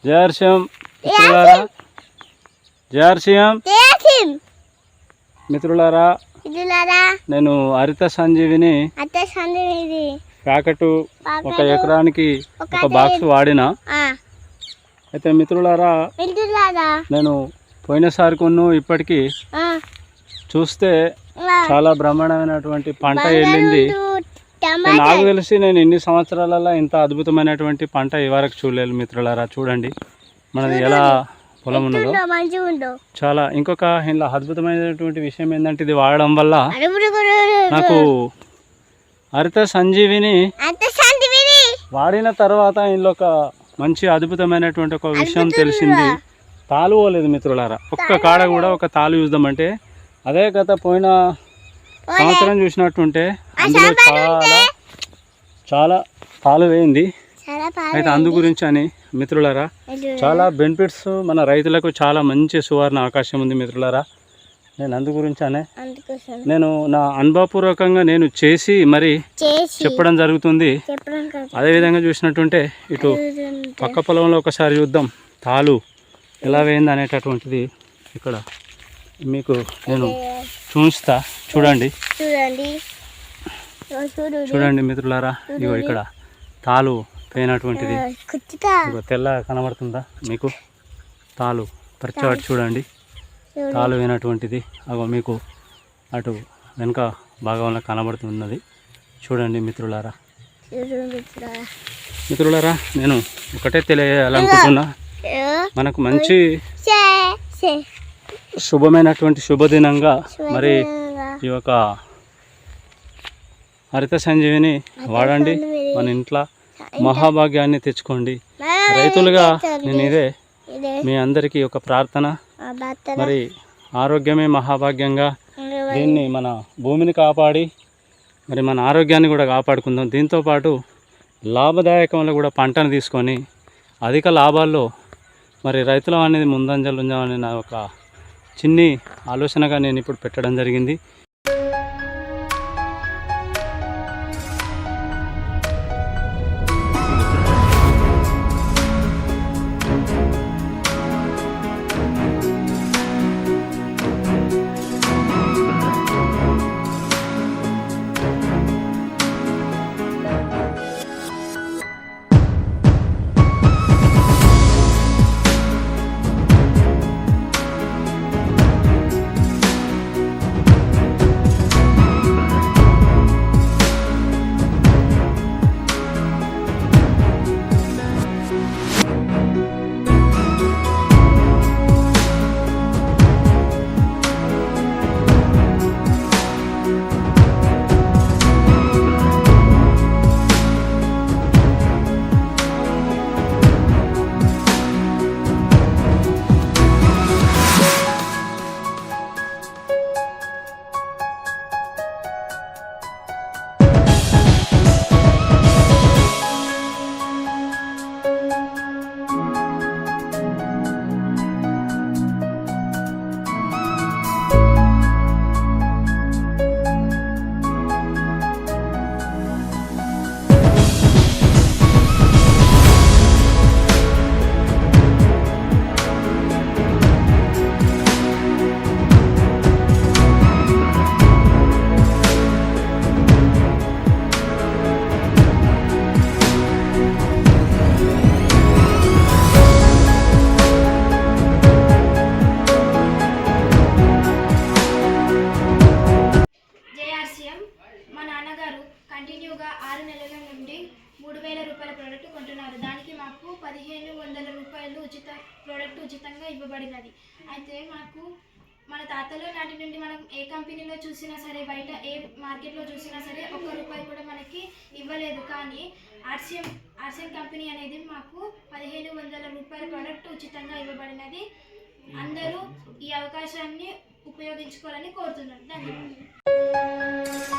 జయర్షియం మిత్రులారా, జయర్షియం మిత్రులారా, నేను హరిత సంజీవిని ప్యాకెట్ 1 ఎకరానికి 1 బాక్స్ వాడినా. అయితే మిత్రులారా, నేను పోయినసారి ఇప్పటికీ చూస్తే చాలా బ్రహ్మాండమైనటువంటి పంట వెళ్ళింది. నాకు తెలిసి నేను ఇన్ని సంవత్సరాలలో ఇంత అద్భుతమైనటువంటి పంట ఇవరకు చూడలేదు మిత్రులారా. చూడండి మనది ఎలా పొలం ఉన్నదో. చాలా ఇంకొక ఇలా అద్భుతమైనటువంటి విషయం ఏంటంటే ఇది వాడడం వల్ల నాకు హరిత సంజీవిని వాడిన తర్వాత ఇందులో ఒక మంచి అద్భుతమైనటువంటి ఒక విషయం తెలిసింది. తాలు పోలేదు మిత్రులారా. ఒక్క కాడ కూడా ఒక తాలు చూద్దామంటే అదే గత పోయిన సంవత్సరం చూసినట్టుంటే అందులో చాలా తాలు వేయింది. అయితే అందు గురించి అని మిత్రులారా చాలా బెనిఫిట్స్ మన రైతులకు చాలా మంచి సువర్ణ అవకాశం ఉంది మిత్రులారా. నేను అందు గురించి అనే నేను నా అనుభవపూర్వకంగా నేను చేసి మరి చెప్పడం జరుగుతుంది. అదేవిధంగా చూసినట్టుంటే ఇటు పక్క పొలంలో ఒకసారి చూద్దాం తాలు ఎలా వేయింది అనేటటువంటిది ఇక్కడ మీకు నేను చూస్తా. చూడండి చూడండి మిత్రులారా, ఇగో ఇక్కడ తాలు పోయినటువంటిది తెల్ల కనబడుతుందా మీకు? తాలు పరిచవాటు చూడండి, తాలు పోయినటువంటిది అగో మీకు అటు వెనుక భాగంలో కనబడుతున్నది. చూడండి మిత్రులారా. మిత్రులారా, నేను ఒకటే తెలియాలనుకుంటున్నా, మనకు మంచి శుభమైనటువంటి శుభదినంగా మరి ఈ యొక్క హరిత సంజీవిని వాడండి. మన ఇంట్లో మహాభాగ్యాన్ని తెచ్చుకోండి. రైతులుగా నేను ఇదే మీ అందరికీ ఒక ప్రార్థన. మరి ఆరోగ్యమే మహాభాగ్యంగా దీన్ని మన భూమిని కాపాడి మరి మన ఆరోగ్యాన్ని కూడా కాపాడుకుందాం. దీంతోపాటు లాభదాయకంలో కూడా పంటను తీసుకొని అధిక లాభాల్లో మరి రైతులం అనేది ముందంజలు ఉందామని నా ఒక చిన్ని ఆలోచనగా నేను ఇప్పుడు పెట్టడం జరిగింది. కంటిన్యూగా 6 నెలల నుండి 3000 రూపాయల ప్రోడక్ట్ కొంటున్నారు. దానికి మాకు 1500 రూపాయలు ఉచితంగా ఇవ్వబడినది. అయితే మాకు మన తాతలు నాటి నుండి మనం ఏ కంపెనీలో చూసినా సరే, బయట ఏ మార్కెట్లో చూసినా సరే 1 రూపాయి కూడా మనకి ఇవ్వలేదు. కానీ ఆర్సిఎం కంపెనీ అనేది మాకు 1500 రూపాయల ప్రోడక్ట్ ఉచితంగా ఇవ్వబడినది. అందరూ ఈ అవకాశాన్ని ఉపయోగించుకోవాలని కోరుతున్నాను. ధన్యవాదాలు.